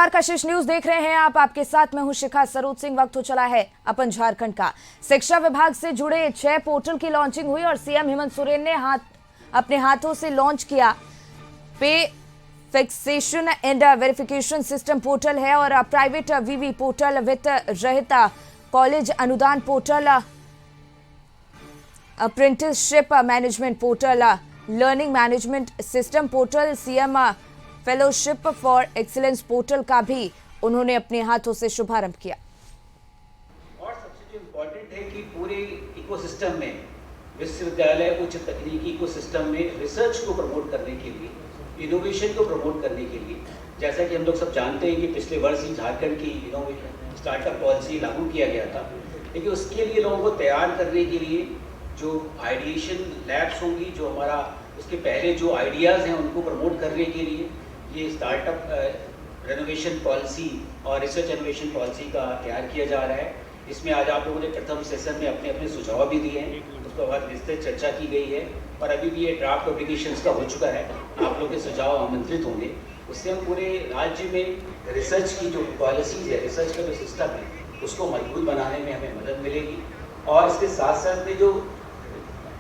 नमस्कार, कशिश न्यूज देख रहे हैं आप। आपके साथ मैं हूं शिखा सरोज सिंह। वक्त हो चला है अपन झारखंड का। शिक्षा विभाग से जुड़े 6 पोर्टल की लॉन्चिंग हुई और सीएम हेमंत सोरेन ने अपने हाथों से लॉन्च किया। पे fixation and verification system portal है और प्राइवेट वीवी पोर्टल, वित्त रहित कॉलेज अनुदान portal, apprenticeship management portal, learning management system portal, CM fellowship for excellence portal का भी उन्होंने अपने हाथों से शुभारंभ किया। और सबसे जो इम्पोर्टेंट है कि पूरे इकोसिस्टम में, विश्वविद्यालय उच्च तकनीकी इकोसिस्टम में रिसर्च को प्रमोट करने के लिए, इनोवेशन को प्रमोट करने के लिए, जैसा कि हम लोग सब जानते हैं कि पिछले वर्ष ही झारखंड की इनोवेशन स्टार्टअप पॉलिसी लागू किया गया था, लेकिन उसके लिए लोगों को तैयार करने के लिए जो आइडिएशन लैब्स होंगी, जो हमारा उसके पहले जो आइडियाज़ हैं उनको प्रमोट करने के लिए ये स्टार्टअप रेनोवेशन पॉलिसी और रिसर्च इनोवेशन पॉलिसी का तैयार किया जा रहा है। इसमें आज आप लोगों ने प्रथम सेशन में अपने अपने सुझाव भी दिए हैं, उसके बाद विस्तृत चर्चा की गई है और अभी भी ये ड्राफ्ट पब्लिकेशंस का हो चुका है। आप लोग के सुझाव आमंत्रित होंगे, उससे हम पूरे राज्य में रिसर्च की जो पॉलिसीज़ है, रिसर्च का जो सिस्टम है, उसको मजबूत बनाने में हमें मदद मिलेगी। और इसके साथ साथ में जो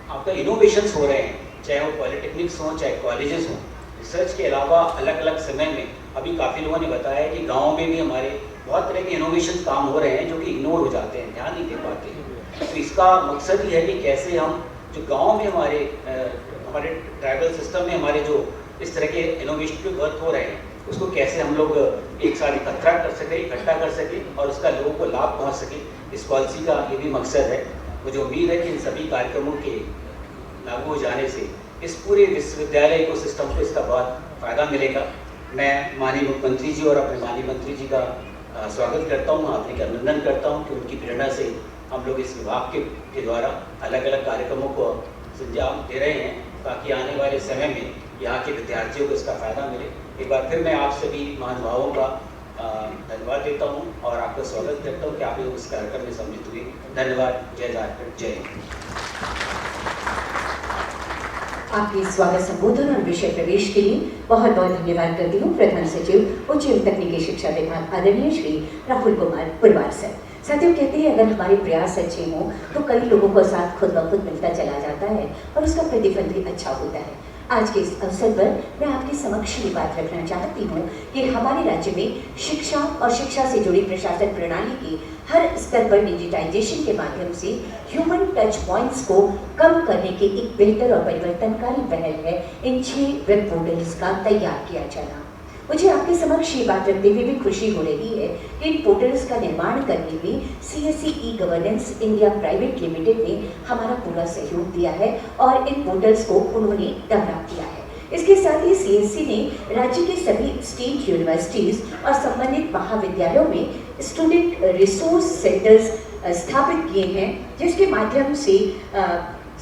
आपका इनोवेशंस हो रहे हैं, चाहे वो पॉलिटेक्निक्स हों, चाहे कॉलेजेस हों, रिसर्च के अलावा अलग अलग समय में अभी काफ़ी लोगों ने बताया कि गाँव में भी हमारे बहुत तरह के इनोवेशन काम हो रहे हैं जो कि इग्नोर हो जाते हैं, ध्यान नहीं दे पाते हैं। तो इसका मकसद ये है कि कैसे हम जो गांव में हमारे ट्राइबल सिस्टम में हमारे जो इस तरह के इनोवेशन के वर्क हो रहे हैं, उसको कैसे हम लोग एक साथ इकट्ठा कर सकें और उसका लोगों को लाभ पहुँच सके। इस पॉलिसी का ये भी मकसद है। मुझे उम्मीद है कि इन सभी कार्यक्रमों के लागू हो जाने से इस पूरे विश्वविद्यालय इकोसिस्टम को इसका बहुत फ़ायदा मिलेगा। मैं माननीय मुख्यमंत्री जी और अपने माननीय मंत्री जी का स्वागत करता हूँ, हार्दिक अभिनंदन करता हूँ कि उनकी प्रेरणा से हम लोग इस विभाग के द्वारा अलग अलग कार्यक्रमों को संजाम दे रहे हैं ताकि आने वाले समय में यहाँ के विद्यार्थियों को इसका फ़ायदा मिले। एक बार फिर मैं आप सभी महानुभावों का धन्यवाद देता हूँ और आपका स्वागत करता हूँ कि आप लोग इस कार्यक्रम में सम्मिलित हुए। धन्यवाद। जय झारखंड, जय हिंद। आपके स्वागत संबोधन और विषय प्रवेश के लिए बहुत बहुत धन्यवाद करती हूँ प्रधान सचिव उच्च एवं तकनीकी शिक्षा विभाग आदरणीय श्री राहुल कुमार पुरवार सर। साथियों, कहते हैं अगर हमारे प्रयास अच्छे हों तो कई लोगों को साथ खुद ब खुद मिलता चला जाता है और उसका प्रतिफल भी अच्छा होता है। आज के इस अवसर पर मैं आपके समक्ष ये बात रखना चाहती हूँ कि हमारे राज्य में शिक्षा और शिक्षा से जुड़ी प्रशासन प्रणाली की हर स्तर पर डिजिटाइजेशन के माध्यम से ह्यूमन टच पॉइंट्स को कम करने की एक बेहतर और परिवर्तनकारी पहल है इन 6 वेब पोर्टल्स का तैयार किया जाना। मुझे आपके समक्ष ये बात रखते हुए भी खुशी हो रही है कि इन पोर्टल्स का निर्माण करने में CSC e-governance India private limited ने हमारा पूरा सहयोग दिया है और इन पोर्टल्स को उन्होंने डेवलप किया है। इसके साथ ही CSC ने राज्य के सभी स्टेट यूनिवर्सिटीज और संबंधित महाविद्यालयों में स्टूडेंट रिसोर्स सेंटर्स स्थापित किए हैं, जिसके माध्यम से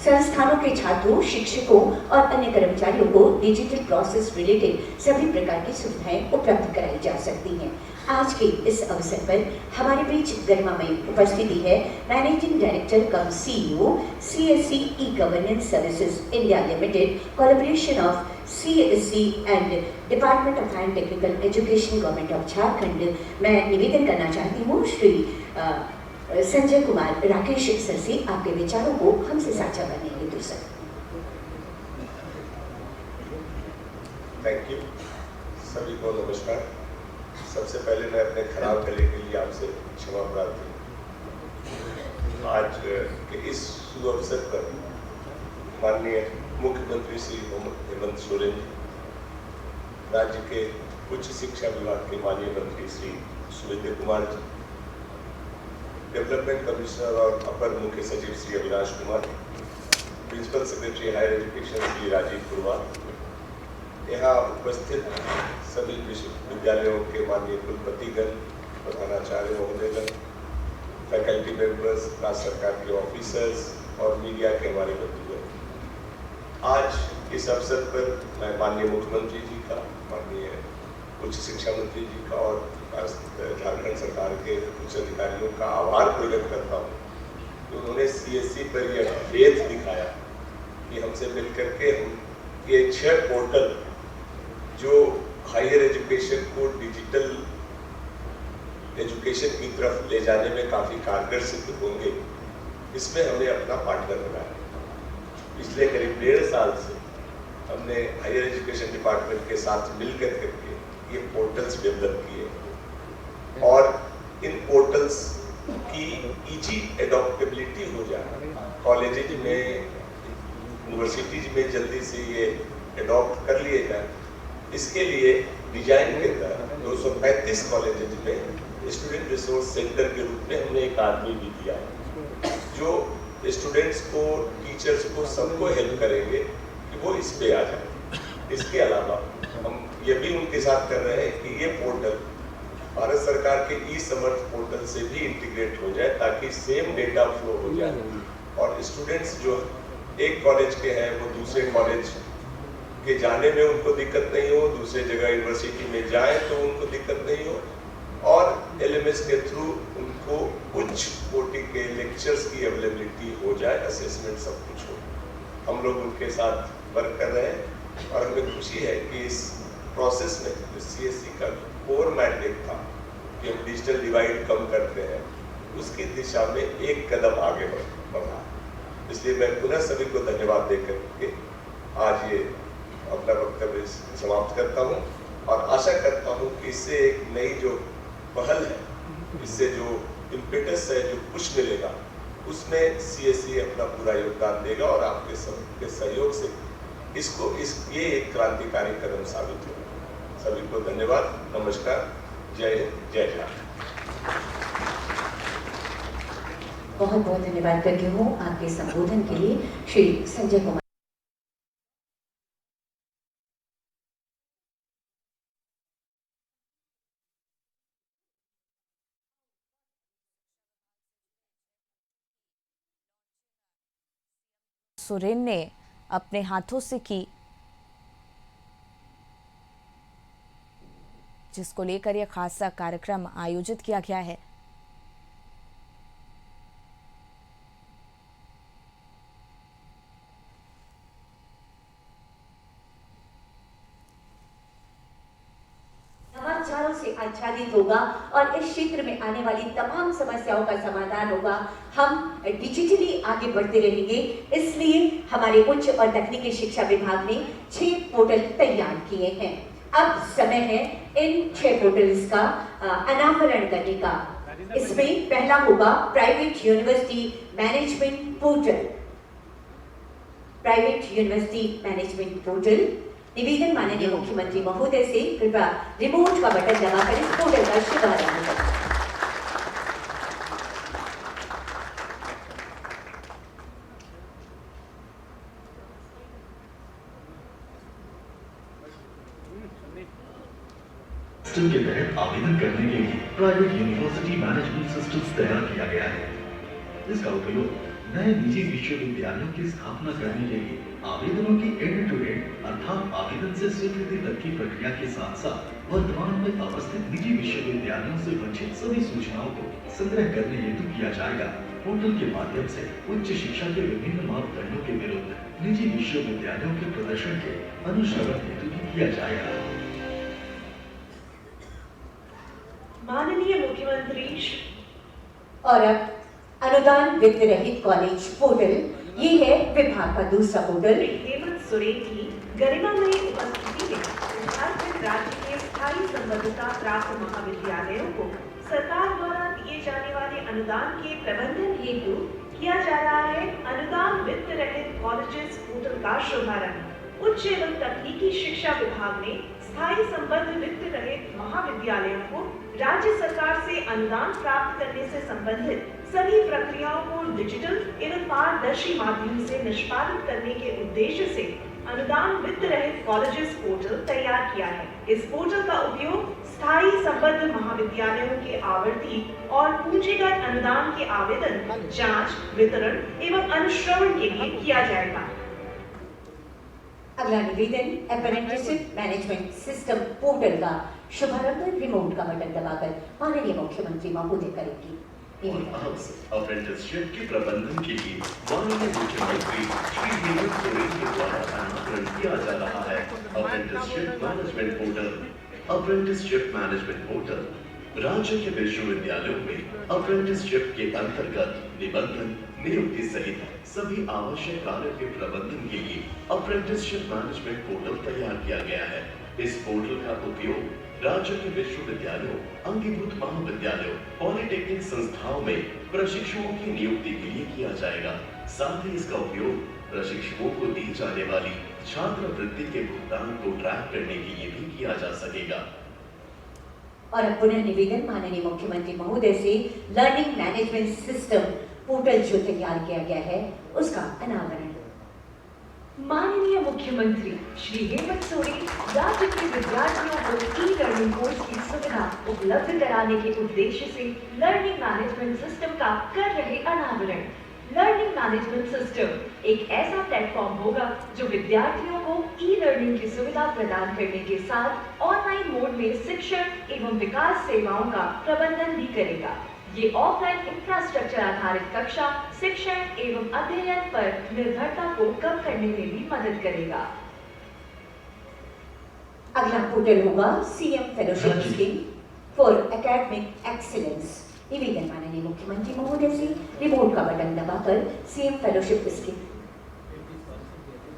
संस्थानों के छात्रों, शिक्षकों और अन्य कर्मचारियों को डिजिटल प्रोसेस रिलेटेड सभी प्रकार की सुविधाएं उपलब्ध कराई जा सकती हैं। आज के इस अवसर पर हमारे बीच गरिमामयी उपस्थिति है managing director cum CEO CSC e governance services India limited, collaboration of CSC and department of higher technical education, government of Jharkhand. मैं निवेदन करना चाहती हूँ श्री संजय कुमार राकेश सर से आपके विचारों को हमसे साझा करने हेतु सर। Thank you. सभी को नमस्कार। सबसे पहले मैं अपने खराब गले के लिए आपसे क्षमा प्रार्थी हूँ। आज के इस शुभ अवसर पर माननीय मुख्यमंत्री श्री हेमंत सोरेन जी, राज्य के उच्च शिक्षा विभाग के माननीय मंत्री श्री सुरेंद्र कुमार जी, डेवलपमेंट कमिश्नर और अपर मुख्य सचिव Shri Avinash Kumar, principal secretary higher education Shri Rajeev Purwar, यहाँ उपस्थित सभी विश्वविद्यालयों के माननीय कुलपतिगण, प्रधानाचार्य महोदयगण, फैकल्टी मेंबर्स, राज्य सरकार के ऑफिसर्स और मीडिया के हमारे बंधुगण, आज इस अवसर पर मैं माननीय मुख्यमंत्री जी का, माननीय उच्च शिक्षा मंत्री जी का और झारखंड सरकार के उच्च अधिकारियों का आभार प्रकट करता हूँ कि उन्होंने CSC पर यह भेद दिखाया कि हमसे मिलकर के हम ये 6 पोर्टल जो हायर एजुकेशन को डिजिटल एजुकेशन की तरफ ले जाने में काफ़ी कारगर सिद्ध होंगे, इसमें हमें अपना पार्टनर बनाना है। पिछले करीब 1.5 साल से हमने हायर एजुकेशन डिपार्टमेंट के साथ मिलकर करके ये पोर्टल्स डेवलप किए और इन पोर्टल्स की इजी एडॉप्टेबिलिटी हो जाए, कॉलेजेज में, यूनिवर्सिटीज में जल्दी से ये एडॉप्ट कर लिए जाए, इसके लिए डिजाइन के तहत 235 कॉलेजेज में स्टूडेंट रिसोर्स सेंटर के रूप में हमने एक आदमी भी दिया है, जो स्टूडेंट्स को, टीचर्स को, सबको हेल्प करेंगे कि वो इस पे आ जाए। इसके अलावा हम ये भी उनके साथ कर रहे हैं कि ये पोर्टल भारत सरकार के ई समर्थ पोर्टल से भी इंटीग्रेट हो जाए, ताकि सेम डेटा फ्लो हो जाए और स्टूडेंट्स जो एक कॉलेज के हैं वो दूसरे कॉलेज के जाने में उनको दिक्कत नहीं हो, दूसरे जगह यूनिवर्सिटी में जाए तो उनको दिक्कत नहीं हो, और LMS के थ्रू उनको उच्च कोटि के लेक्चर्स की अवेलेबिलिटी हो जाए, असेसमेंट सब कुछ हो। हम लोग उनके साथ वर्क कर रहे हैं और हमें खुशी है कि इस प्रोसेस में जो CSE का कोर मैंडेट था कि हम डिजिटल डिवाइड कम करते हैं, उसकी दिशा में एक कदम आगे बढ़ा। इसलिए मैं पुनः सभी को धन्यवाद देकर के आज ये अपना वक्तव्य समाप्त करता हूँ और आशा करता हूँ कि इससे एक नई जो पहल है, इससे जो इम्पेटस है, जो पुश मिलेगा, उसमें CSE अपना पूरा योगदान देगा और आपके सबके सहयोग से ये एक क्रांतिकारी कदम साबित होगा। सभी को धन्यवाद, नमस्कार, जय हिंद, जय झारखंड। बहुत बहुत धन्यवाद करती हूँ आपके संबोधन के लिए श्री संजय कुमार। सोरेन ने अपने हाथों से की, जिसको लेकर यह खासा कार्यक्रम आयोजित किया गया है। नवाचारों से आच्छादित होगा और इस क्षेत्र में आने वाली तमाम समस्याओं का समाधान होगा। हम डिजिटली आगे बढ़ते रहेंगे, इसलिए हमारे उच्च और तकनीकी शिक्षा विभाग ने 6 पोर्टल तैयार किए हैं। अब समय है इन 6 पोर्टल्स का अनावरण करने का। इसमें पहला होगा private university management portal. Private university management portal. निवेदन माननीय मुख्यमंत्री महोदय से कृपया रिमोट का बटन दबाकर इस पोर्टल का शुभारंभ करें। सिस्टम के तहत आवेदन करने के लिए प्राइवेट यूनिवर्सिटी मैनेजमेंट सिस्टम तैयार किया गया है। इसका उपयोग नए निजी विश्वविद्यालयों की स्थापना करने के लिए आवेदनों की एंड टू एंड अर्थात आवेदन से स्वीकृति तक की प्रक्रिया के साथ साथ वर्तमान में अवस्थित निजी विश्वविद्यालयों से वंचित सभी सूचनाओं को संग्रह करने हेतु किया जाएगा। पोर्टल के माध्यम से उच्च शिक्षा के विभिन्न मापदंडों के विरुद्ध निजी विश्वविद्यालयों के प्रदर्शन के अनुश्रवण हेतु भी किया जाएगा। माननीय मुख्यमंत्री और अब अनुदान वित्त रहित कॉलेज पोर्टल, ये है विभाग का दूसरा पोर्टल। हेमंत सोरेन की गरिमामयी उपस्थिति में झारखंड राज्य के स्थायी संबद्धता प्राप्त महाविद्यालयों को सरकार द्वारा दिए जाने वाले अनुदान के प्रबंधन हेतु किया जा रहा है अनुदान वित्त रहित कॉलेजेस पोर्टल का शुभारंभ। उच्च एवं तकनीकी शिक्षा विभाग ने स्थायी संबद्ध वित्त रहित महाविद्यालयों को राज्य सरकार से अनुदान प्राप्त करने से संबंधित सभी प्रक्रियाओं को डिजिटल एवं पारदर्शी माध्यम से निष्पादित करने के उद्देश्य से अनुदान वित्त रहित कॉलेजेस पोर्टल तैयार किया है। इस पोर्टल का उपयोग स्थायी संबद्ध महाविद्यालयों के आवर्ती और पूंजीगत अनुदान के आवेदन, जांच, वितरण एवं अनुश्रवण के लिए किया जाएगा। अगला निवेदन अप्रेंटिसशिप मैनेजमेंट सिस्टम पोर्टल का शुभारंभ रिमोट का बटन दबाकर माननीय मुख्यमंत्री महोदय करेंगी। अप्रेंटिसशिप के प्रबंधन के लिए माननीय मुख्यमंत्री श्री हेमंत सोरेन के द्वारा अनावरण किया जा रहा है apprenticeship management portal. Apprenticeship management portal राज्य के विश्वविद्यालयों में अप्रेंटिसशिप के अंतर्गत निबंधन, नियुक्ति सहित सभी आवश्यक कार्य के प्रबंधन के लिए अप्रेंटिसशिप मैनेजमेंट पोर्टल तैयार किया गया है। इस पोर्टल का उपयोग राज्य के विश्वविद्यालयों, अंगीभूत महाविद्यालयों, पॉलिटेक्निक संस्थाओं में प्रशिक्षुओं की नियुक्ति के लिए किया जाएगा। साथ ही इसका उपयोग प्रशिक्षुओं को दी जाने वाली छात्रवृत्ति के भुगतान को ट्रैक करने के लिए भी किया जा सकेगा। और अब पुनः निवेदन माननीय मुख्यमंत्री महोदय से लर्निंग मैनेजमेंट सिस्टम पोर्टल जो तैयार किया गया है उसका अनावरण। माननीय मुख्यमंत्री श्री हेमंत सोरेन राज्य के विद्यार्थियों को ई लर्निंग कोर्स की सुविधा उपलब्ध कराने के उद्देश्य से लर्निंग मैनेजमेंट सिस्टम का कर रहे अनावरण। लर्निंग मैनेजमेंट सिस्टम एक ऐसा प्लेटफॉर्म होगा जो विद्यार्थियों को ई लर्निंग की सुविधा प्रदान करने के साथ ऑनलाइन मोड में शिक्षण एवं विकास सेवाओं का प्रबंधन भी करेगा। ये ऑफलाइन इंफ्रास्ट्रक्चर आधारित कक्षा, शिक्षण एवं अध्ययन पर निर्भरता को कम करने में भी मदद करेगा। अगला पोर्टल होगा CM fellowship scheme for academic excellence. निवेदन माननीय मुख्यमंत्री महोदय से रिमोट का बटन दबाकर सीएम फेलोशिप स्कीम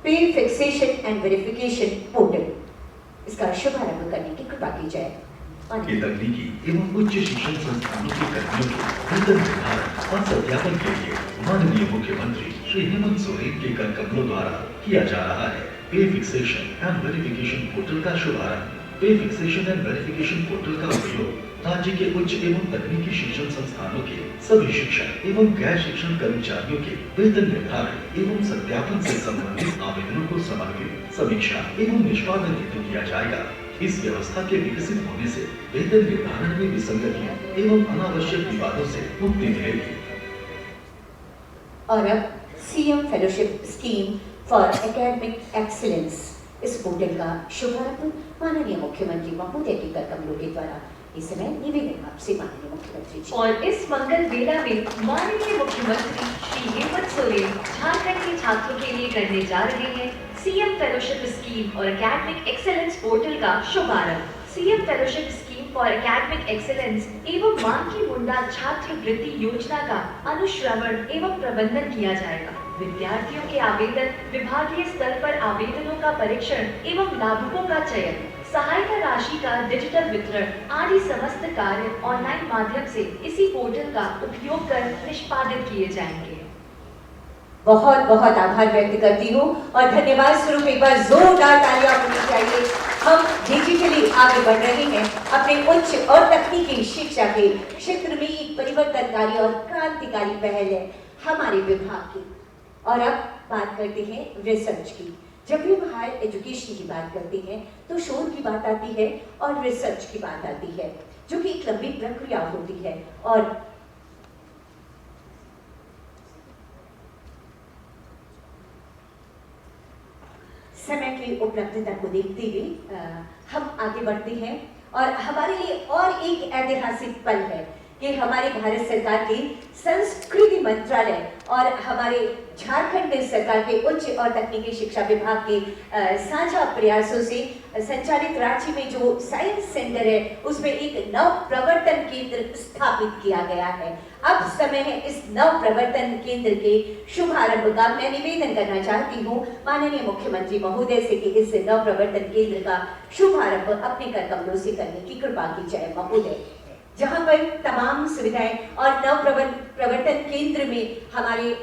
पे फिक्सेशन एंड वेरिफिकेशन पोर्टल इसका शुभारंभ करने की कृपा की जाए। के तकनीकी एवं उच्च शिक्षण संस्थानों के कर्मियों के वेतन निर्धारण और सत्यापन के लिए माननीय मुख्यमंत्री श्री हेमंत सोरेन के कर कमलों द्वारा किया जा रहा है पे फिक्सेशन एंड वेरिफिकेशन पोर्टल का शुभारंभ। पे फिक्सेशन एंड वेरिफिकेशन पोर्टल का उपयोग राज्य के उच्च एवं तकनीकी शिक्षण संस्थानों के सभी शिक्षण एवं गैर शिक्षण कर्मचारियों के वेतन निर्धारण एवं सत्यापन से संबंधित आवेदनों को समर्पित, समीक्षा एवं निष्पादन हेतु किया जाएगा। इस व्यवस्था के विकसित होने से वेतन निर्धारण में विसंगतियों एवं अनावश्यक विवादों से मुक्ति मिलेगी। और अब CM fellowship scheme for academic excellence इस पोर्टल का शुभारंभ माननीय मुख्यमंत्री महोदय के कर कमलों के द्वारा। इस समय निवेदन आपसे माननीय मुख्यमंत्री जी। और इस मंगल बेला में माननीय मुख्यमंत्री श्री हेमंत सोरेन झारखंड के छात्रों के लिए करने जा रहे हैं सीएम फेलोशिप स्कीम और एकेडमिक एक्सेलेंस पोर्टल का शुभारंभ। CM fellowship scheme for academic excellence एवं मांकी मुंडा छात्रवृत्ति योजना का अनुश्रवण एवं प्रबंधन किया जाएगा। विद्यार्थियों के आवेदन, विभागीय स्तर पर आवेदनों का परीक्षण एवं लाभुकों का चयन, सहायता राशि का डिजिटल वितरण आदि समस्त कार्य ऑनलाइन माध्यम से इसी पोर्टल का उपयोग कर निष्पादित किए जाएंगे। बहुत बहुत आभार व्यक्त करती हूँ और धन्यवाद स्वरूप एक बार जोरदार तालियां होनी चाहिए। हम डिजिटली आगे बढ़ रहे हैं अपने उच्च और तकनीकी शिक्षा के क्षेत्र में। एक परिवर्तनकारी और क्रांतिकारी पहल है हमारे विभाग की। और अब बात करते हैं रिसर्च की। जब भी हम हायर एजुकेशन की बात करते हैं तो शोध की बात आती है और रिसर्च की बात आती है, जो कि एक लंबी प्रक्रिया होती है। और समय की उपलब्धता को देखते हुए हम आगे बढ़ते हैं और हमारे लिए और एक ऐतिहासिक पल है कि हमारे भारत सरकार के संस्कृति मंत्रालय और हमारे झारखंड सरकार के उच्च और तकनीकी शिक्षा विभाग के साझा प्रयासों से संचालित रांची में जो साइंस सेंटर है उसमें एक नव प्रवर्तन केंद्र स्थापित किया गया है। अब समय है इस नव प्रवर्तन केंद्र के शुभारंभ का। मैं निवेदन करना चाहती हूँ माननीय मुख्यमंत्री महोदय से कि इस नव प्रवर्तन केंद्र का शुभारंभ अपने कर कमलों से करने की कृपा की जाए महोदय, जहां पर तमाम सुविधाएं और नव प्रवर्तन केंद्र में हमारे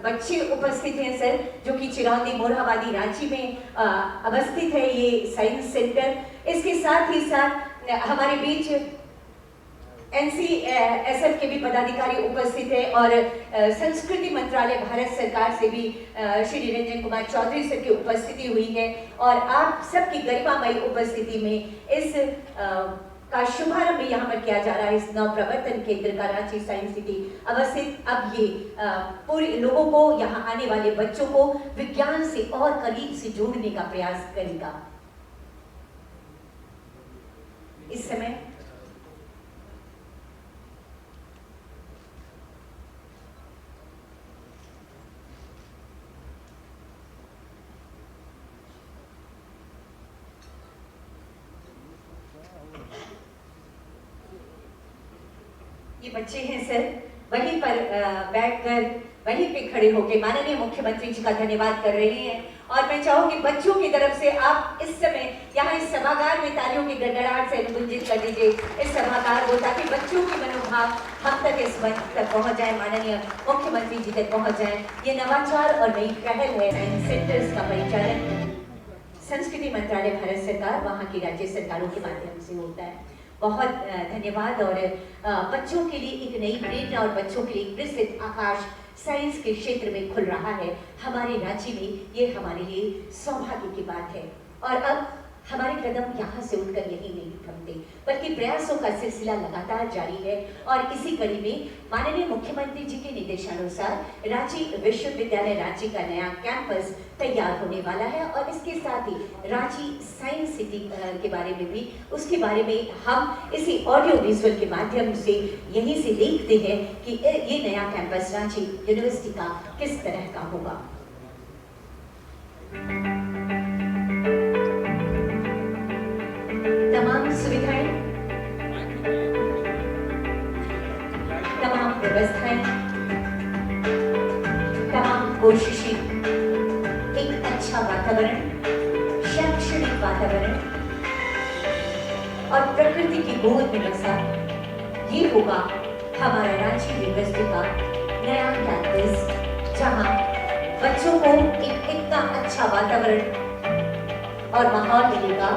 बच्चे उपस्थित हैं सर, जो कि चिरौंदी मोरहाबादी रांची में अवस्थित है ये साइंस सेंटर। इसके साथ ही साथ हमारे बीच NCSF के भी पदाधिकारी उपस्थित है और संस्कृति मंत्रालय भारत सरकार से भी श्री रंजन कुमार चौधरी सर की उपस्थिति हुई है और आप सबकी गरिमामयी उपस्थिति में इस का शुभारंभ यहाँ पर किया जा रहा है। इस नव प्रवर्तन केंद्र का रांची साइंस सिटी अवस्थित अब ये पूरे लोगों को, यहाँ आने वाले बच्चों को विज्ञान से और करीब से जोड़ने का प्रयास करेगा। इस समय ये बच्चे हैं सर, वहीं पर बैठकर वहीं पे खड़े होकर माननीय मुख्यमंत्री जी का धन्यवाद कर रहे हैं। और मैं चाहूंगी बच्चों की तरफ से आप इस समय यहाँ इस सभागार में तालियों की गड़गड़ाहट से गुंजित कर दीजिए इस सभागार को, ताकि बच्चों की मनोभाव हम तक इस मंच तक पहुँच जाए, माननीय मुख्यमंत्री जी तक पहुँच जाए। ये नवाचार और नई पहल है। सेंटर्स का परिचालन संस्कृति मंत्रालय भारत सरकार वहाँ की राज्य सरकारों के माध्यम से होता है। बहुत धन्यवाद। और बच्चों के लिए एक नई प्रेरणा और बच्चों के लिए एक विस्तृत आकाश साइंस के क्षेत्र में खुल रहा है हमारे राज्य में। ये हमारे लिए सौभाग्य की बात है। और अब हमारे कदम यहाँ से उठकर यही नहीं थमते, बल्कि प्रयासों का सिलसिला लगातार जारी है। और इसी कड़ी में माननीय मुख्यमंत्री जी के निर्देशानुसार रांची विश्वविद्यालय रांची का नया कैंपस तैयार होने वाला है। और इसके साथ ही रांची साइंस सिटी के बारे में भी, उसके बारे में हम इसी ऑडियो विजुअल के माध्यम से यहीं से देखते हैं कि ये नया कैंपस रांची यूनिवर्सिटी का किस तरह का होगा। तमाम सुविधाएं, तमाम व्यवस्थाएं, तमाम कोशिशें, एक अच्छा वातावरण, शैक्षणिक वातावरण और प्रकृति की गोद में बसा ये होगा हमारा रांची यूनिवर्सिटी का नया कैंपस, जहां बच्चों को एक इतना अच्छा वातावरण और माहौल मिलेगा।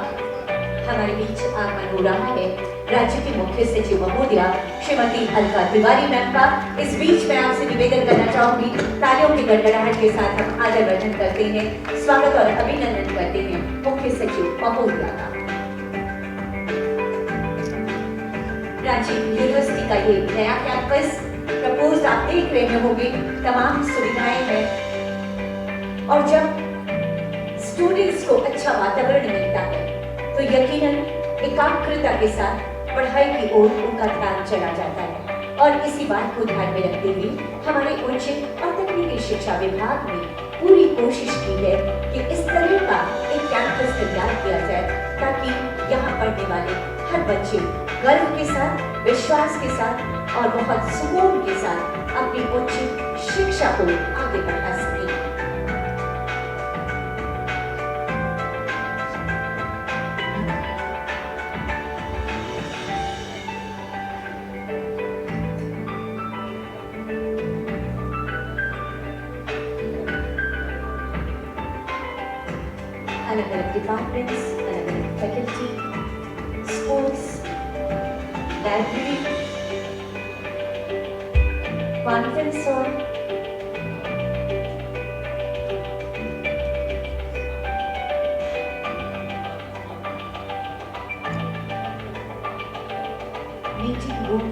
हमारे बीच आगमन हो रहा है राज्य के मुख्य सचिव महोदया श्रीमती अलका तिवारी मैम का। इस बीच मैं आपसे निवेदन करना चाहूंगी, तालियों की गड़गड़ाहट के साथ हम आदर वर्धन करते हैं, स्वागत और अभिनंदन करते हैं मुख्य सचिव महोदया का। रांची यूनिवर्सिटी का ये नया कैंपस प्रपोज आप देख रहे होंगे, तमाम सुविधाएं हैं। और जब स्टूडेंट्स को अच्छा वातावरण मिलता है तो यकीनन एकाग्रता के साथ पढ़ाई की ओर उनका ध्यान चला जाता है। और इसी बात को ध्यान में रखते हुए हमारे उच्च और तकनीकी शिक्षा विभाग ने पूरी कोशिश की है कि इस तरह का एक कैंपस तैयार किया जाए, ताकि यहाँ पढ़ने वाले हर बच्चे गर्व के साथ, विश्वास के साथ और बहुत सुकून के साथ अपनी उच्च शिक्षा को आगे बढ़ा सके। अलग अलग डिपार्टमेंट्स, अलग अलग faculty, sports, library, conference hall, meeting room,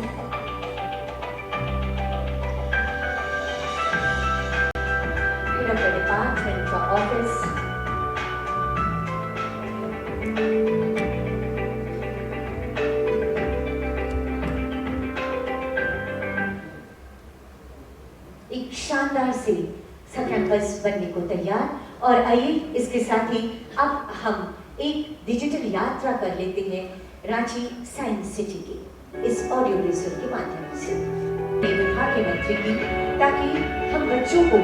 department का ऑफिस, एक शानदार से कैंपस बनने को तैयार। और आइए इसके साथ ही अब हम एक डिजिटल यात्रा कर लेते हैं रांची साइंस सिटी की इस ऑडियो विजुअल के माध्यम से विभाग के मंत्री की, ताकि हम बच्चों को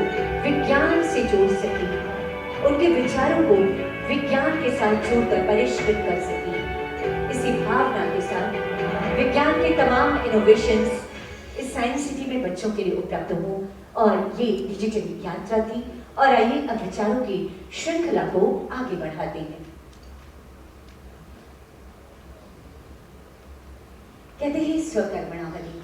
विज्ञान से जोड़ सकें, उनके विचारों को विज्ञान के साथ जोड़कर परिष्कृत कर सकें। इसी भावना के साथ विज्ञान के तमाम इनोवेशंस इस साइंस सिटी में बच्चों के लिए उपलब्ध हो। और ये डिजिटल यात्रा थी। और आइए अब विचारों की श्रृंखला को आगे बढ़ाते हैं। कहते हैं स्वकर्मणावली,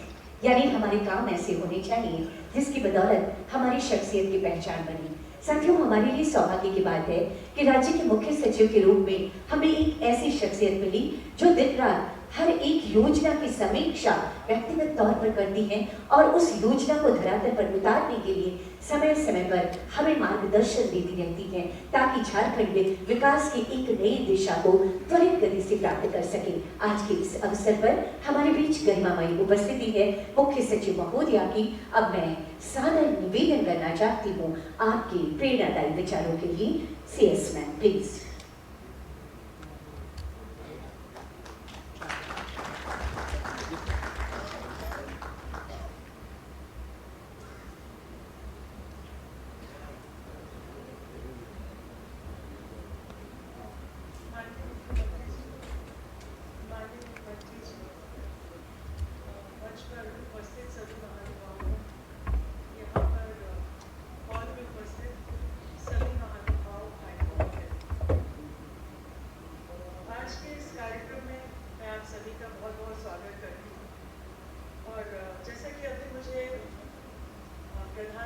यानी हमारे काम ऐसे होने चाहिए जिसकी बदौलत हमारी शख्सियत की पहचान बने। साथियों, हमारे लिए सौभाग्य की बात है कि राज्य के मुख्य सचिव के रूप में हमें एक ऐसी शख्सियत मिली जो दिन रात हर एक योजना की समीक्षा व्यक्तिगत तौर पर करती है और उस योजना को धरातल पर उतारने के लिए समय समय पर हमें मार्गदर्शन देती रहती है, ताकि झारखंड में विकास की एक नई दिशा को त्वरित गति से प्राप्त कर सके। आज के इस अवसर पर हमारे बीच गरिमामयी उपस्थिति है मुख्य सचिव महोदया की। अब मैं सादर निवेदन करना चाहती हूँ आपके प्रेरणादायी विचारों के लिए। CS ma'am please.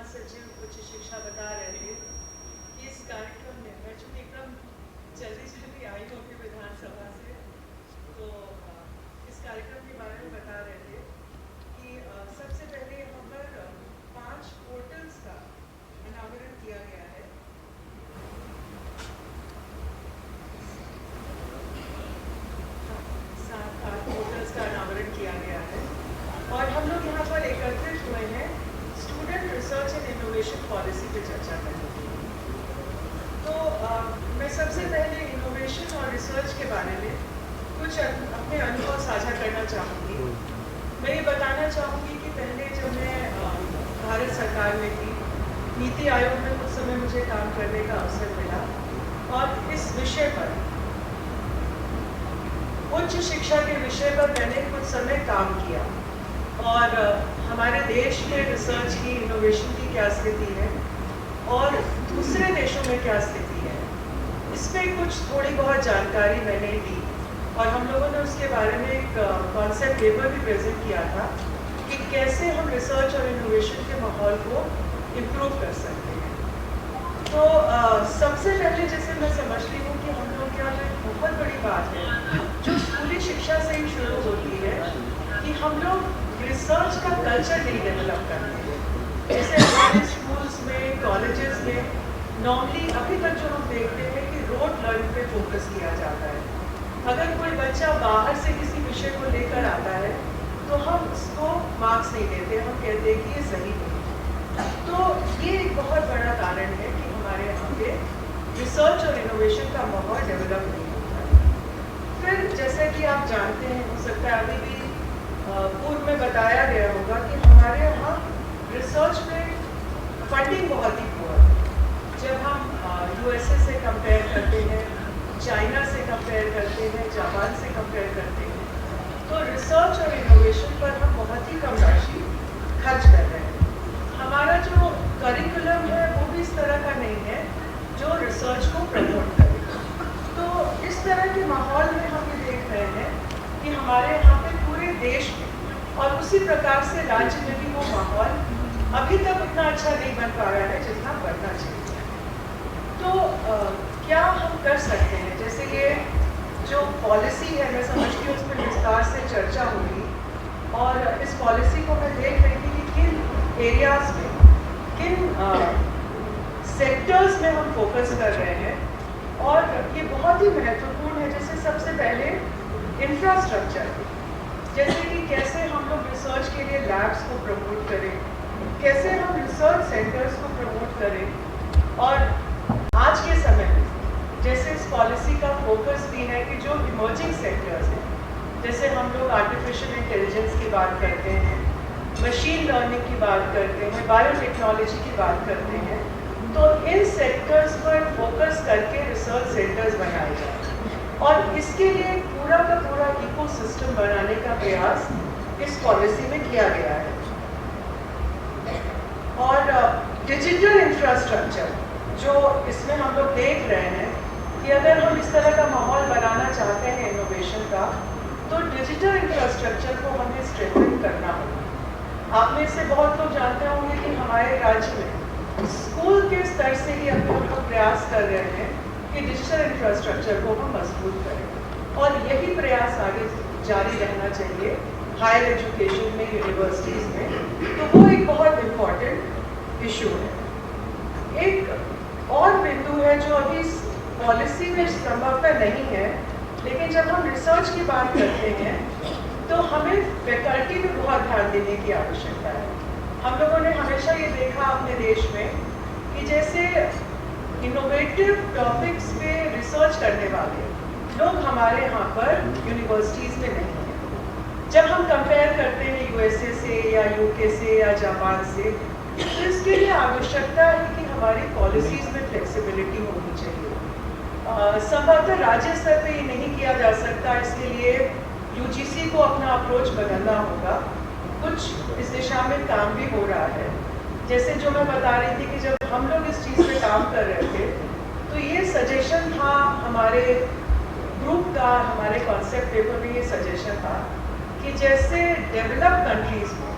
महासचिव उच्च शिक्षा बता रहे थे कि इस कार्यक्रम में मैं चूँकि एकदम जल्दी आई हूँ अपनी विधानसभा से, तो इस कार्यक्रम के बारे में बता रहे थे कि सबसे पहले यहाँ पर 5 पोर्टल्स का अनावरण किया गया है। 7-8 पोर्टल्स का अनावरण किया गया है और हम लोग यहाँ पर एकत्रित हुए हैं student research and innovation policy पे चर्चा करने के लिए। तो मैं सबसे पहले इनोवेशन और रिसर्च के बारे में कुछ अपने अनुभव साझा करना चाहूँगी। मैं ये बताना चाहूँगी कि पहले जब मैं भारत सरकार में थी, नीति आयोग में कुछ समय मुझे काम करने का अवसर मिला और इस विषय पर, उच्च शिक्षा के विषय पर मैंने कुछ समय काम किया और हमारे देश में रिसर्च की, इनोवेशन की क्या स्थिति है और दूसरे देशों में क्या स्थिति है, इस पर कुछ थोड़ी बहुत जानकारी मैंने दी और हम लोगों ने उसके बारे में एक कॉन्सेप्ट पेपर भी प्रेजेंट किया था कि कैसे हम रिसर्च और इनोवेशन के माहौल को इम्प्रूव कर सकते हैं। तो सबसे पहले जैसे मैं समझती हूँ कि हम लोग क्या, जो एक बहुत बड़ी बात है जो स्कूली शिक्षा से ही शुरू होती है कि हम लोग रिसर्च का कल्चर नहीं डेवलप करते हैं। जैसे हमारे स्कूल्स में, कॉलेजेस में नॉर्मली अभी तक जो हम देखते हैं कि रोड लर्न पे फोकस किया जाता है। अगर कोई बच्चा बाहर से किसी विषय को लेकर आता है तो हम उसको मार्क्स नहीं देते, हम कहते हैं कि ये सही नहीं। तो ये एक बहुत बड़ा कारण है कि हमारे यहाँ पे रिसर्च और इनोवेशन का माहौल डेवलप नहीं होता है। फिर जैसा कि आप जानते हैं, हो सकता है अभी भी पूर्व में बताया गया होगा कि हमारे यहाँ रिसर्च में फंडिंग बहुत ही पुअर है। जब हम यूएसए से कंपेयर करते हैं, चाइना से कंपेयर करते हैं, जापान से कंपेयर करते हैं, तो रिसर्च और इनोवेशन पर हम बहुत ही कम राशि खर्च कर रहे हैं। हमारा जो करिकुलम है वो भी इस तरह का नहीं है जो रिसर्च को प्रमोट करे। तो इस तरह के माहौल में हम ये देख रहे हैं कि हमारे यहाँ पे पूरे देश में और उसी प्रकार से राज्य में भी वो माहौल अभी तक उतना अच्छा नहीं बन पा रहा है जितना बनना चाहिए। तो क्या हम कर सकते हैं? जैसे ये जो पॉलिसी है, मैं समझती हूँ उस पर विस्तार से चर्चा होगी और इस पॉलिसी को मैं देख रही थी कि किन एरियाज में, किन सेक्टर्स में हम फोकस कर रहे हैं और ये बहुत ही महत्वपूर्ण है। जैसे सबसे पहले इंफ्रास्ट्रक्चर, जैसे कि कैसे हम लोग रिसर्च के लिए लैब्स को प्रमोट करें, कैसे हम रिसर्च सेंटर्स को प्रमोट करें और आज के समय में जैसे इस पॉलिसी का फोकस भी है कि जो इमर्जिंग सेक्टर्स हैं, जैसे हम लोग आर्टिफिशियल इंटेलिजेंस की बात करते हैं, मशीन लर्निंग की बात करते हैं, बायोटेक्नोलॉजी की बात करते हैं, तो इन सेक्टर्स पर फोकस करके रिसर्च सेंटर्स बनाए जाए और इसके लिए पूरा का पूरा इकोसिस्टम बनाने का प्रयास इस पॉलिसी में किया गया है। और डिजिटल इंफ्रास्ट्रक्चर जो इसमें हम लोग देख रहे हैं कि अगर हम इस तरह का माहौल बनाना चाहते हैं इनोवेशन का, तो डिजिटल इंफ्रास्ट्रक्चर को हमें स्ट्रेंथन करना होगा। आप में से बहुत लोग जानते होंगे कि हमारे राज्य में स्कूल के स्तर से ही हम लोग प्रयास कर रहे हैं कि डिजिटल इंफ्रास्ट्रक्चर को हम मजबूत करें और यही प्रयास आगे जारी रहना चाहिए हायर एजुकेशन में, यूनिवर्सिटीज़ में। तो वो एक बहुत इम्पॉर्टेंट इशू है। एक और बिंदु है जो अभी पॉलिसी में संभवतः नहीं है, लेकिन जब हम रिसर्च की बात करते हैं तो हमें फैकल्टी पे बहुत ध्यान देने की आवश्यकता है। हम लोगों ने हमेशा ये देखा अपने देश में कि जैसे इनोवेटिव टॉपिक्स पे रिसर्च करने वाले लोग हमारे यहाँ पर यूनिवर्सिटीज़ में नहीं हैं। जब हम कंपेयर करते हैं यूएसए से या यूके से या जापान से, तो इसके लिए आवश्यकता है कि हमारी पॉलिसीज़ में फ्लेक्सिबिलिटी होनी चाहिए। संभवतः राज्य स्तर पे ये नहीं किया जा सकता, इसके लिए यूजीसी को अपना अप्रोच बदलना होगा। कुछ इस दिशा में काम भी हो रहा है। जैसे जो मैं बता रही थी कि जब हम लोग इस चीज़ पे काम कर रहे थे तो ये सजेशन था हमारे ग्रुप का, हमारे कॉन्सेप्ट पेपर में ये सजेशन था कि जैसे डेवलप्ड कंट्रीज़ में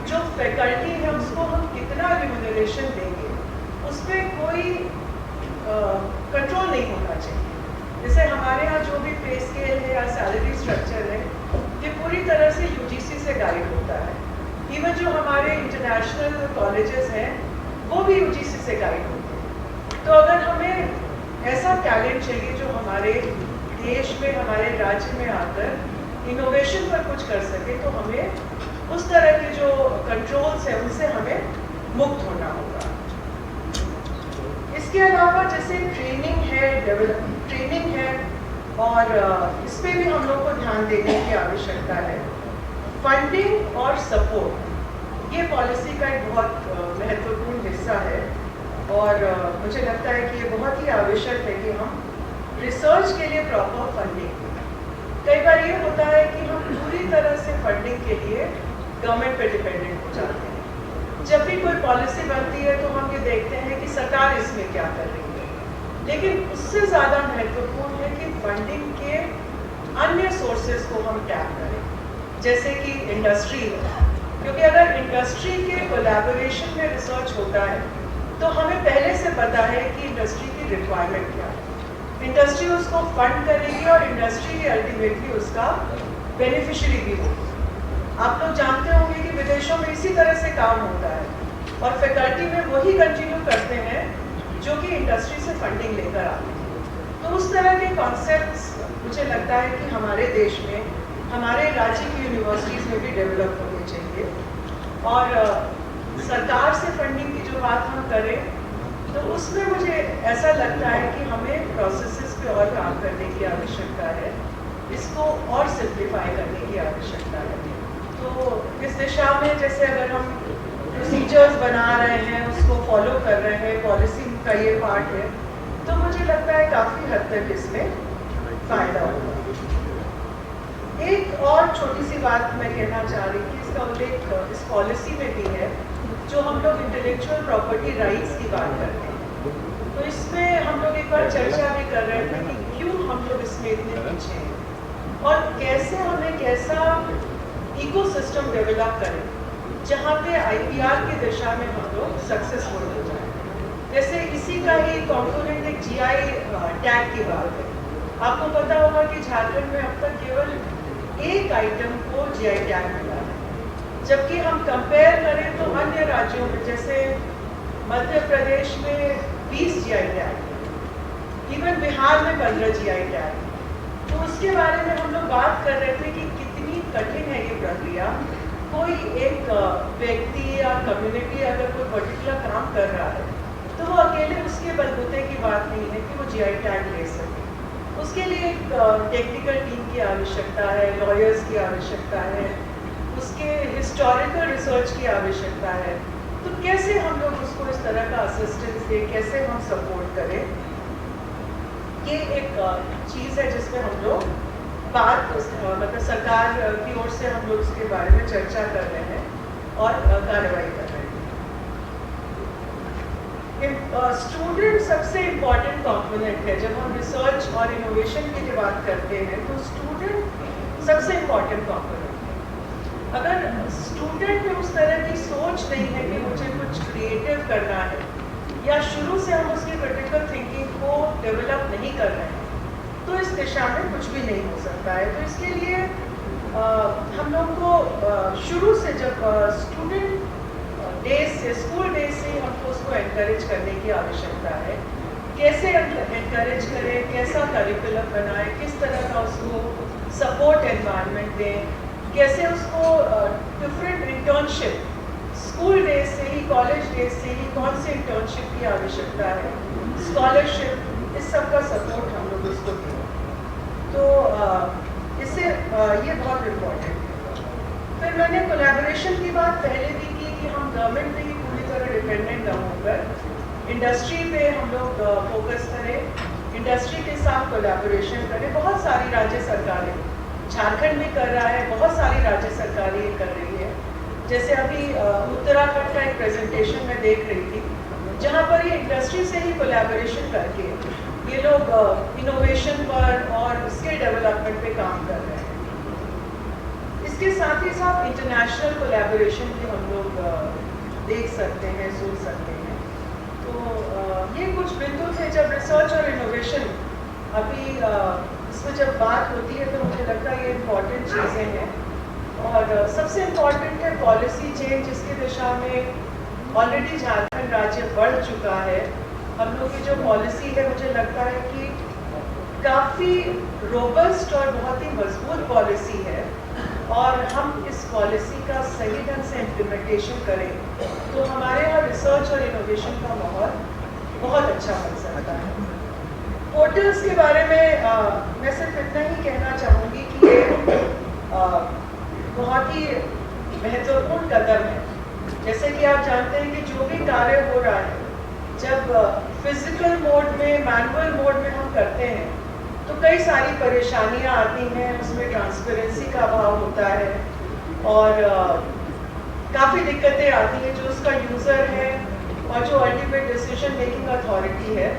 जो फैकल्टी है उसको हम कितना रिम्यूनरेशन देंगे उस पर कोई कंट्रोल नहीं होना चाहिए। जैसे हमारे यहाँ जो भी पे स्केल है या सैलरी स्ट्रक्चर है ये पूरी तरह से यूजीसी से गाइड होता है। इवन जो हमारे इंटरनेशनल कॉलेजेस हैं वो भी यूजीसी से गाइड होते हैं। तो अगर हमें ऐसा टैलेंट चाहिए जो हमारे देश में हमारे राज्य में आकर इनोवेशन पर कुछ कर सके तो हमें उस तरह के जो कंट्रोल्स हैं उनसे हमें मुक्त होना होगा। इसके अलावा जैसे ट्रेनिंग है और इस पर भी हम लोग को ध्यान देने की आवश्यकता है। फंडिंग और सपोर्ट ये पॉलिसी का एक बहुत महत्वपूर्ण हिस्सा है और मुझे लगता है कि ये बहुत ही आवश्यक है कि हम रिसर्च के लिए प्रॉपर फंडिंग। कई बार ये होता है कि हम पूरी तरह से फंडिंग के लिए गवर्नमेंट पे डिपेंडेंट हो जाते हैं। जब भी कोई पॉलिसी बनती है तो हम ये देखते हैं कि सरकार इसमें क्या कर रही है, लेकिन उससे ज़्यादा महत्वपूर्ण है कि फंडिंग के अन्य सोर्सेज को हम टैप करें, जैसे कि इंडस्ट्री है। क्योंकि अगर इंडस्ट्री के कोलैबोरेशन में रिसर्च होता है तो हमें पहले से पता है कि इंडस्ट्री की रिक्वायरमेंट क्या है, इंडस्ट्री उसको फंड करेगी और इंडस्ट्री ही अल्टीमेटली उसका बेनिफिशियरी भी होगी। आप लोग जानते होंगे कि विदेशों में इसी तरह से काम होता है और फैकल्टी में वही कंटिन्यू करते हैं जो कि इंडस्ट्री से फंडिंग लेकर आते हैं। तो उस तरह के कॉन्सेप्ट्स मुझे लगता है कि हमारे देश में हमारे राज्य की यूनिवर्सिटीज़ में भी डेवलप होने चाहिए। और सरकार से फंडिंग की जो बात हम करें तो उसमें मुझे ऐसा लगता है कि हमें प्रोसेसेस पे और काम करने की आवश्यकता है, इसको और सिंप्लीफाई करने की आवश्यकता है। तो इस दिशा में जैसे अगर हम प्रोसीजर्स बना रहे हैं उसको फॉलो कर रहे हैं, पॉलिसी का ये पार्ट है, तो मुझे लगता है काफ़ी हद तक इसमें फ़ायदा होगा। एक और छोटी सी बात मैं कहना चाह रही थी, इसका उल्लेख इस पॉलिसी में भी है, जो हम लोग इंटेलेक्चुअल प्रॉपर्टी राइट्स की बात करते हैं। तो इसमें हम लोग एक बार चर्चा भी कर रहे थे कि क्यों हम लोग इसमें इतने पीछे हैं और कैसे हम एक ऐसा इकोसिस्टम डेवलप करें जहाँ पे आईपीआर की दिशा में हम लोग सक्सेसफुल हो जाए। जैसे इसी का ही कॉम्पोनेंट एक जीआई टैग की बात है। आपको पता होगा कि झारखंड में अब तक केवल एक आइटम को जीआई टैग मिला है, जबकि हम कंपेयर करें तो अन्य राज्यों में जैसे मध्य प्रदेश में 20 जीआई टैग, इवन बिहार में 15 जीआई टैग। तो उसके बारे में हम लोग बात कर रहे थे कि कितनी कठिन है ये प्रक्रिया। कोई एक व्यक्ति या कम्युनिटी अगर कोई पर्टिकुलर काम कर रहा है तो वो अकेले उसके बलबूते की बात नहीं है कि वो जीआई टैग ले सके। उसके लिए एक टेक्निकल टीम की आवश्यकता है, लॉयर्स की आवश्यकता है, उसके हिस्टोरिकल रिसर्च की आवश्यकता है। तो कैसे हम लोग उसको इस तरह का असिस्टेंस दें, कैसे हम सपोर्ट करें, ये एक चीज़ है जिसमें हम लोग बात मतलब सरकार की ओर से हम लोग इसके बारे में चर्चा कर रहे हैं और कार्रवाई कर रहे हैं। स्टूडेंट सबसे इम्पॉर्टेंट कंपोनेंट है। जब हम रिसर्च और इनोवेशन की जो बात करते हैं तो स्टूडेंट सबसे इम्पॉर्टेंट कंपोनेंट है। अगर स्टूडेंट में उस तरह की सोच नहीं है कि मुझे कुछ क्रिएटिव करना है या शुरू से हम उसकी क्रिटिकल थिंकिंग को डेवलप नहीं कर रहे हैं तो इस दिशा में कुछ भी नहीं हो सकता है। तो इसके लिए हम लोग को शुरू से जब स्टूडेंट डेज से, स्कूल डेज से ही हमको उसको एनकरेज करने की आवश्यकता है। कैसे एनकरेज करें, कैसा करिकुलम बनाएं, किस तरह का उसको सपोर्ट एनवायरनमेंट दें, कैसे उसको डिफरेंट इंटर्नशिप स्कूल डेज से ही, कॉलेज डेज से ही कौन सी इंटर्नशिप की आवश्यकता है, स्कॉलरशिप, इस सब का सपोर्ट हम लोग उसको दें। तो इससे ये बहुत इम्पोर्टेंट है। फिर मैंने कोलैबोरेशन की बात पहले भी की कि हम गवर्नमेंट पे ही पूरी तरह डिपेंडेंट न होकर इंडस्ट्री पे हम लोग फोकस करें, इंडस्ट्री के साथ कोलैबोरेशन करें। बहुत सारी राज्य सरकारें, झारखंड भी कर रहा है, बहुत सारी राज्य सरकारें ये कर रही है। जैसे अभी उत्तराखंड का एक प्रेजेंटेशन मैं देख रही थी जहाँ पर ये इंडस्ट्री से ही कोलैबोरेशन करके ये लोग इनोवेशन पर और स्किल डेवलपमेंट पे काम कर रहे हैं। इसके साथ ही साथ इंटरनेशनल कोलैबोरेशन भी हम लोग देख सकते हैं, सोच सकते हैं। तो ये कुछ बिंदु थे जब रिसर्च और इनोवेशन अभी इसमें जब बात होती है तो मुझे लगता है ये इम्पॉर्टेंट चीज़ें हैं। और सबसे इम्पॉर्टेंट है पॉलिसी चेंज, जिसकी दिशा में ऑलरेडी झारखंड राज्य बढ़ चुका है। हम लोग की जो पॉलिसी है मुझे लगता है कि काफ़ी रोबस्ट और बहुत ही मजबूत पॉलिसी है, और हम इस पॉलिसी का सही ढंग से इम्प्लीमेंटेशन करें तो हमारे यहाँ रिसर्च और इनोवेशन का माहौल बहुत अच्छा बन सकता है। पोर्टल्स के बारे में मैं सिर्फ इतना ही कहना चाहूँगी कि ये बहुत ही महत्वपूर्ण कदम है। जैसे कि आप जानते हैं कि जो भी कार्य हो रहा है, जब फिजिकल मोड में, मैनुअल मोड में हम करते हैं तो कई सारी परेशानियां आती हैं, उसमें ट्रांसपेरेंसी का अभाव होता है और काफ़ी दिक्कतें आती हैं जो उसका यूज़र है और जो अल्टीमेट डिसीजन मेकिंग अथॉरिटी है।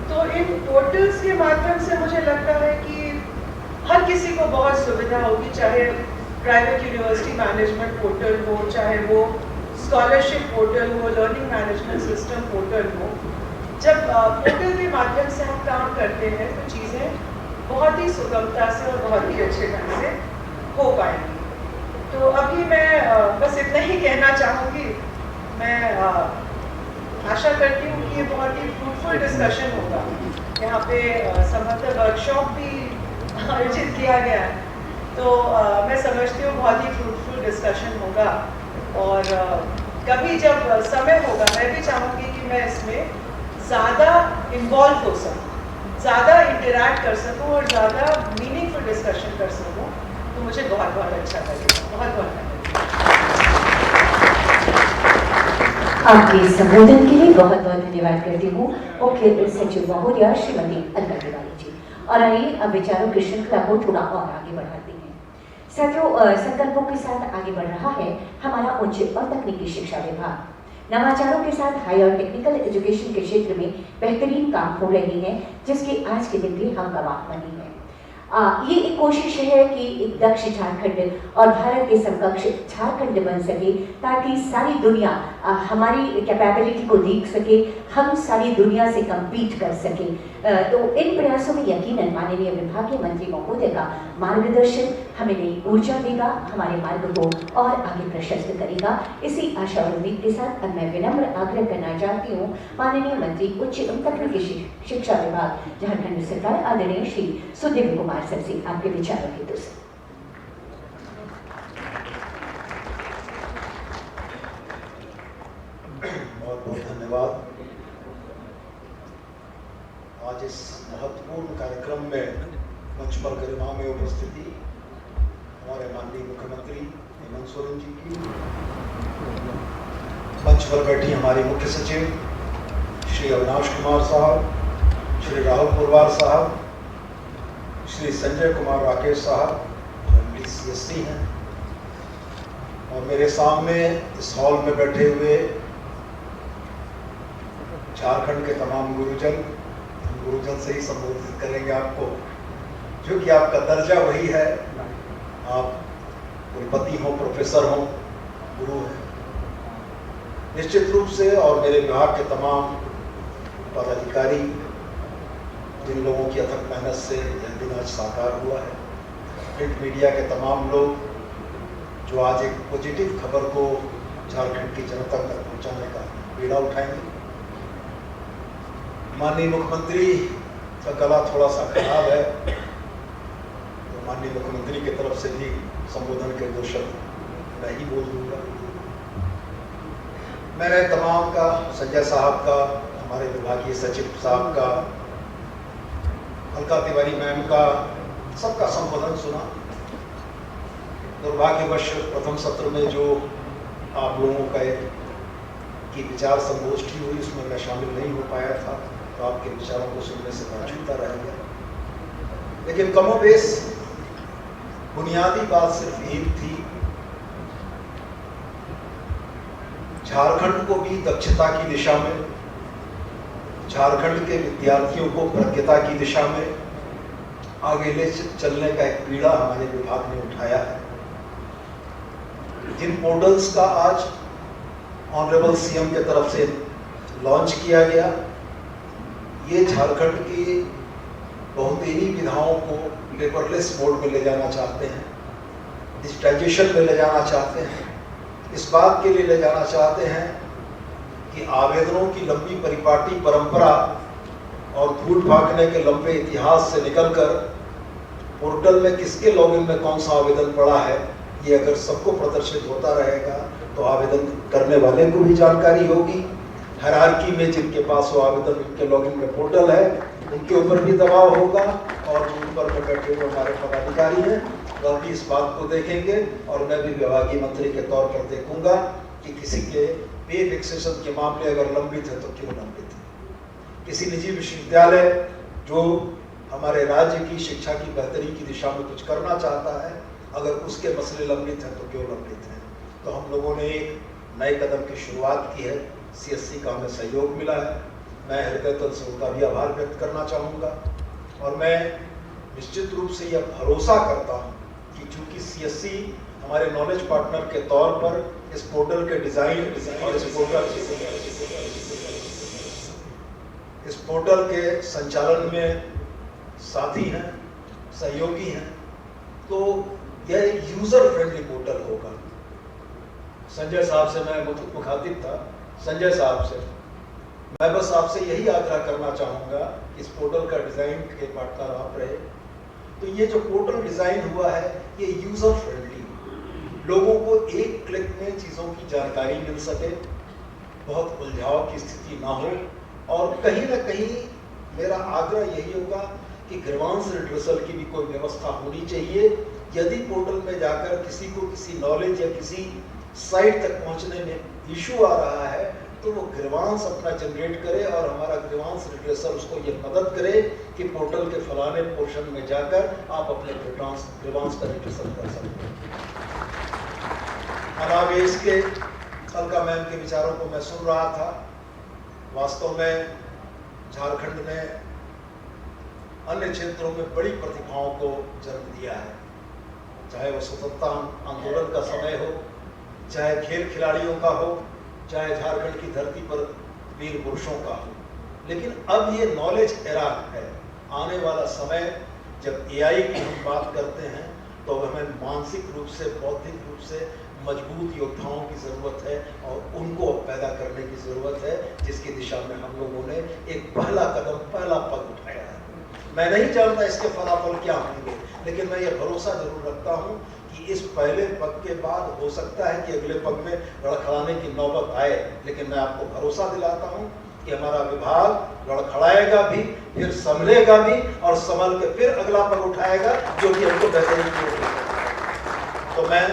तो इन पोर्टल्स के माध्यम से मुझे लगता है कि हर किसी को बहुत सुविधा होगी, चाहे प्राइवेट यूनिवर्सिटी मैनेजमेंट पोर्टल हो, चाहे वो स्कॉलरशिप पोर्टल हो, लर्निंग मैनेजमेंट सिस्टम पोर्टल हो। जब पोर्टल के माध्यम से हम काम करते हैं तो चीज़ें बहुत ही सुगमता से और बहुत ही अच्छे ढंग से हो पाएंगी। तो अभी मैं बस इतना ही कहना चाहूँगी। मैं आशा करती हूँ कि ये बहुत ही फ्रूटफुल डिस्कशन होगा। यहाँ पे संभवतः वर्कशॉप भी आयोजित किया गया है, तो मैं समझती हूँ बहुत ही फ्रूटफुल डिस्कशन होगा। और कभी जब समय होगा मैं भी चाहूँगी कि मैं इसमें ज़्यादा इन्वॉल्व हो सकूँ, ज़्यादा इंटरैक्ट कर सकूँ और ज़्यादा मीनिंगफुल डिस्कशन कर सकूँ, तो मुझे बहुत बहुत अच्छा लगेगा। बहुत बहुत धन्यवाद। आपके संबोधन के लिए बहुत बहुत धन्यवाद करती हूँ मुख्य सचिव महोदया श्रीमती अलका तिवारी जी। और आइए अब विचारों की श्रृंखला को थोड़ा और आगे बढ़ाते हैं। साथियों, संकल्पों के साथ आगे बढ़ रहा है हमारा उच्च और तकनीकी शिक्षा विभाग। नवाचारों के साथ हाई और टेक्निकल एजुकेशन के क्षेत्र में बेहतरीन काम हो रही है, जिसकी आज के दिन भी हम गवाह बने हैं। ये एक कोशिश है कि एक दक्ष झारखंड और भारत के समकक्ष झारखंड बन सके, ताकि सारी दुनिया हमारी कैपेबिलिटी को देख सके, हम सारी दुनिया से कम्पीट कर सके। तो इन प्रयासों में यकीनन माननीय विभागीय मंत्री महोदय का मार्गदर्शन हमें नई ऊर्जा देगा, हमारे मार्ग को और आगे प्रशस्त करेगा। इसी आशा और उम्मीद के साथ अब मैं विनम्र आग्रह करना चाहती हूँ माननीय मंत्री उच्च एवं तकनीकी शिक्षा विभाग झारखंड सरकार आदरणीय श्री सुदेव कुमार सर से आपके विचारों हेतु से। बहुत बहुत धन्यवाद। आज इस महत्वपूर्ण कार्यक्रम में मंच पर गरिमा में उपस्थिति हमारे माननीय मुख्यमंत्री हेमंत सोरेन जी की, मंच पर बैठी हमारी मुख्य सचिव श्री अविनाश कुमार साहब, श्री राहुल पुरवार साहब, श्री संजय कुमार राकेश साहब जो CSC हैं, और मेरे सामने इस हॉल में बैठे हुए झारखंड के तमाम गुरुजन, हम गुरुजन से ही संबोधित करेंगे आपको, जो कि आपका दर्जा वही है, आप कुलपति हो, प्रोफेसर हो, गुरु हैं निश्चित रूप से। और मेरे विभाग के तमाम पदाधिकारी, जिन लोगों की अथक मेहनत से यह दिन आज साकार हुआ है, प्रिंट मीडिया के तमाम लोग जो आज एक पॉजिटिव खबर को झारखंड की जनता तक पहुंचाने का बीड़ा उठाएंगे। माननीय मुख्यमंत्री का गला थोड़ा सा खराब है, तो माननीय मुख्यमंत्री की तरफ से भी संबोधन के 2 शब्द मैं ही बोल दूंगा। मैंने तमाम का, संजय साहब का, हमारे विभागीय सचिव साहब का, अलका तिवारी मैम का, सबका संबोधन सुना। दुर्भाग्यवश प्रथम सत्र में जो आप लोगों का की विचार संगोष्ठी हुई उसमें मैं शामिल नहीं हो पाया था, तो आपके विचारों को सुनने से मैं छूता रह गया। लेकिन कमोबेश बुनियादी बात सिर्फ एक थी, झारखंड को भी दक्षता की दिशा में, झारखंड के विद्यार्थियों को प्रज्ञता की दिशा में आगे ले चलने का एक बीड़ा हमारे विभाग ने उठाया है। जिन पोर्टल्स का आज ऑनरेबल सीएम के तरफ से लॉन्च किया गया, ये झारखंड की बहुतेरी विधाओं को पेपरलेस मोड में ले जाना चाहते हैं, डिजिटाइजेशन में ले जाना चाहते हैं। इस बात के लिए ले जाना चाहते हैं कि आवेदनों की लंबी परिपाटी परंपरा और धूल भागने के लंबे इतिहास से निकलकर पोर्टल में किसके लॉगिन में कौन सा आवेदन पड़ा है, ये अगर सबको प्रदर्शित होता रहेगा तो आवेदन करने वाले को भी जानकारी होगी। हायरार्की में जिनके पास वो आवेदन, उनके लॉगिन में पोर्टल है, उनके ऊपर भी दबाव होगा और जो ऊपर में बैठे हुए हमारे पदाधिकारी हैं वह भी इस बात को देखेंगे और मैं भी विभागीय मंत्री के तौर पर देखूंगा कि किसी के पे फिक्सेशन के मामले अगर लंबित है तो क्यों लंबित है। किसी निजी विश्वविद्यालय जो हमारे राज्य की शिक्षा की बेहतरी की दिशा में कुछ करना चाहता है, अगर उसके मसले लंबित हैं तो क्यों लंबित हैं। तो हम लोगों ने एक नए कदम की शुरुआत की है, CSC का हमें सहयोग मिला है, मैं हृदयतल से उनका भी आभार व्यक्त करना चाहूँगा। और मैं निश्चित रूप से यह भरोसा करता हूँ कि चूँकि CSC हमारे नॉलेज पार्टनर के तौर पर इस पोर्टल के डिज़ाइन और इस पोर्टल के संचालन में साथी हैं, सहयोगी हैं, तो यह एक यूज़र फ्रेंडली पोर्टल होगा। संजय साहब से मैं मुखातिब था, संजय साहब से मैं बस आपसे यही आग्रह करना चाहूँगा, इस पोर्टल का डिज़ाइन के पार्टनर आप रहे, तो ये जो पोर्टल डिज़ाइन हुआ है ये यूज़र फ्रेंडली, लोगों को एक क्लिक में चीज़ों की जानकारी मिल सके, बहुत उलझाव की स्थिति ना हो। और कहीं ना कहीं मेरा आग्रह यही होगा कि ग्रीवांस रिड्रेसल की भी कोई व्यवस्था होनी चाहिए। यदि पोर्टल में जाकर किसी को किसी नॉलेज या किसी साइट तक पहुंचने में इशू आ रहा है तो वो ग्रीवांस अपना जनरेट करे और हमारा ग्रीवांस रिड्रेसल उसको ये मदद करे कि पोर्टल के फलाने पोर्शन में जाकर आप अपने ग्रीवांस का रिड्रेसल कर सकते हैं। अलावा इसके अलका मैम के विचारों को मैं सुन रहा था। वास्तव में झारखंड ने अन्य क्षेत्रों में बड़ी प्रतिभाओं को जन्म दिया है, चाहे वो स्वतंत्रता आंदोलन का समय हो, चाहे खेल खिलाड़ियों का हो, चाहे झारखंड की धरती पर वीर पुरुषों का हो। लेकिन अब ये नॉलेज एरा है, आने वाला समय जब AI की हम बात करते हैं तो हमें मानसिक रूप से, बौद्धिक रूप से मजबूत योद्धाओं की ज़रूरत है और उनको पैदा करने की ज़रूरत है, जिसकी दिशा में हम लोगों ने एक पहला कदम, पहला पग उठाया है। मैं नहीं जानता इसके फलाफल क्या होंगे, लेकिन मैं ये भरोसा जरूर रखता हूँ कि इस पहले पग के बाद हो सकता है कि अगले पग में लड़खड़ाने की नौबत आए, लेकिन मैं आपको भरोसा दिलाता हूँ कि हमारा विभाग लड़खड़ाएगा भी, फिर संभलेगा भी और संभल के फिर अगला पग उठाएगा जो कि हमको बेहतरीन की। तो मैं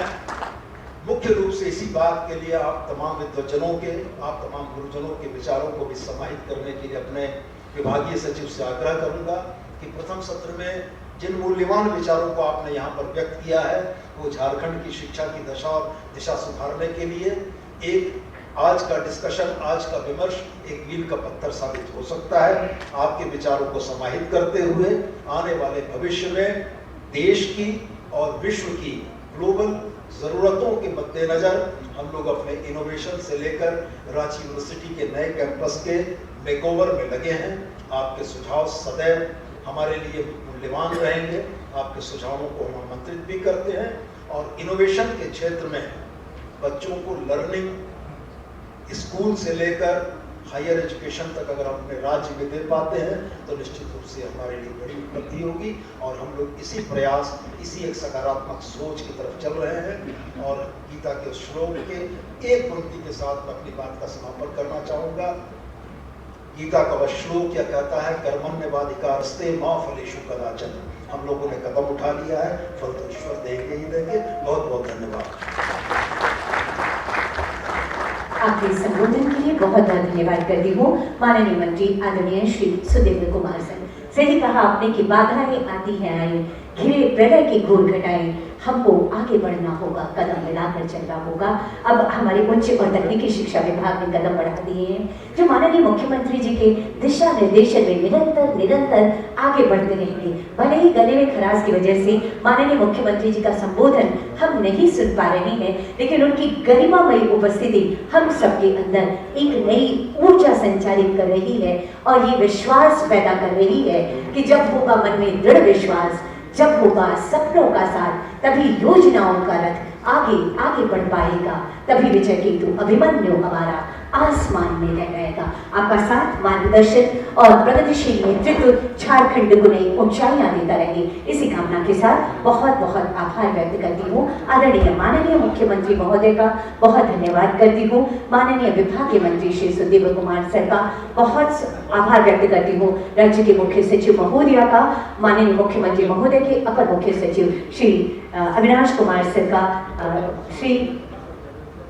मुख्य रूप से इसी बात के लिए आप तमाम विद्वजनों के, आप तमाम गुरुजनों के विचारों को भी समाहित करने के लिए अपने विभागीय सचिव से आग्रह करूंगा कि प्रथम सत्र में जिन मूल्यवान विचारों को आपने यहाँ पर व्यक्त किया है वो झारखंड की शिक्षा की दशा और दिशा सुधारने के लिए एक आज का डिस्कशन, आज का विमर्श एक मील का पत्थर साबित हो सकता है। आपके विचारों को समाहित करते हुए आने वाले भविष्य में देश की और विश्व की ग्लोबल ज़रूरतों के मद्देनज़र हम लोग अपने इनोवेशन से लेकर रांची यूनिवर्सिटी के नए कैंपस के मेकओवर में लगे हैं। आपके सुझाव सदैव हमारे लिए मूल्यवान रहेंगे, आपके सुझावों को हम आमंत्रित भी करते हैं और इनोवेशन के क्षेत्र में बच्चों को लर्निंग स्कूल से लेकर हायर एजुकेशन तक अगर हम अपने राज्य में दे पाते हैं तो निश्चित रूप से हमारे लिए बड़ी उपलब्धि होगी और हम लोग इसी प्रयास, इसी एक सकारात्मक सोच की तरफ चल रहे हैं। और गीता के श्लोक के एक पंक्ति के साथ मैं अपनी बात का समापन करना चाहूँगा। गीता का वह श्लोक क्या कहता है, कर्मण्यवाधिकारस्ते मा फलेषु कदाचन। हम लोगों ने कदम उठा लिया है, फल तो ईश्वर देंगे ही देंगे। बहुत बहुत धन्यवाद। आपके संबोधन के लिए बहुत बहुत धन्यवाद करती हूँ माननीय मंत्री आदरणीय श्री सुदेव कुमार सर। सही कहा आपने कि बाधाएं आती हैं आई, घिरे प्रलय की घोर घटाएं, हमको आगे बढ़ना होगा, कदम मिलाकर चलना होगा। अब हमारे उच्च और तकनीकी शिक्षा विभाग ने कदम बढ़ा दिए हैं, जो माननीय मुख्यमंत्री जी के दिशा निर्देशन में निरंतर आगे बढ़ते रहेंगे। भले ही गले में खराश की वजह से माननीय मुख्यमंत्री जी का संबोधन हम नहीं सुन पा रहे हैं, लेकिन उनकी गरिमामयी उपस्थिति हम सबके अंदर एक नई ऊर्जा संचारित कर रही है और ये विश्वास पैदा कर रही है कि जब होगा मन में दृढ़ विश्वास, जब होगा सपनों का साथ, तभी योजनाओं का रथ आगे बढ़ पाएगा, तभी विजय केतु अभिमन्यु हमारा आसमान में रह जाएगा। आपका साथ, मार्गदर्शन और प्रगतिशील नेतृत्व झारखंड को नई ऊंचाइयां देता रहे, इसी कामना के साथ बहुत बहुत आभार व्यक्त करती हूँ। आदरणीय माननीय मुख्यमंत्री महोदय का बहुत धन्यवाद करती हूँ। माननीय विभागीय मंत्री श्री सुदेव कुमार सर का बहुत आभार व्यक्त करती हूँ। राज्य के मुख्य सचिव महोदया का, माननीय मुख्यमंत्री महोदय के अपर मुख्य सचिव श्री अविनाश कुमार सर का, श्री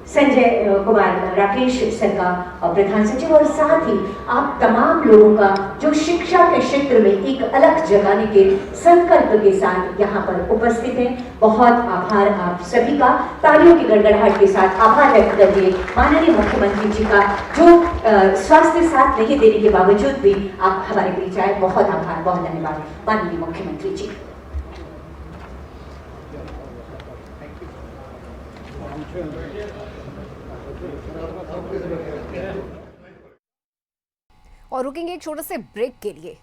संजय कुमार राकेश सर का और प्रधान सचिव, और साथ ही आप तमाम लोगों का जो शिक्षा के क्षेत्र में एक अलग जगाने के संकल्प के साथ यहाँ पर उपस्थित हैं। बहुत आभार आप सभी का। तालियों की गड़गड़ाहट के साथ आभार व्यक्त करिए माननीय मुख्यमंत्री जी का, जो स्वास्थ्य साथ नहीं देने के बावजूद भी आप हमारे बीच आए। बहुत आभार, बहुत धन्यवाद माननीय मुख्यमंत्री जी। और रुकेंगे एक छोटे से ब्रेक के लिए।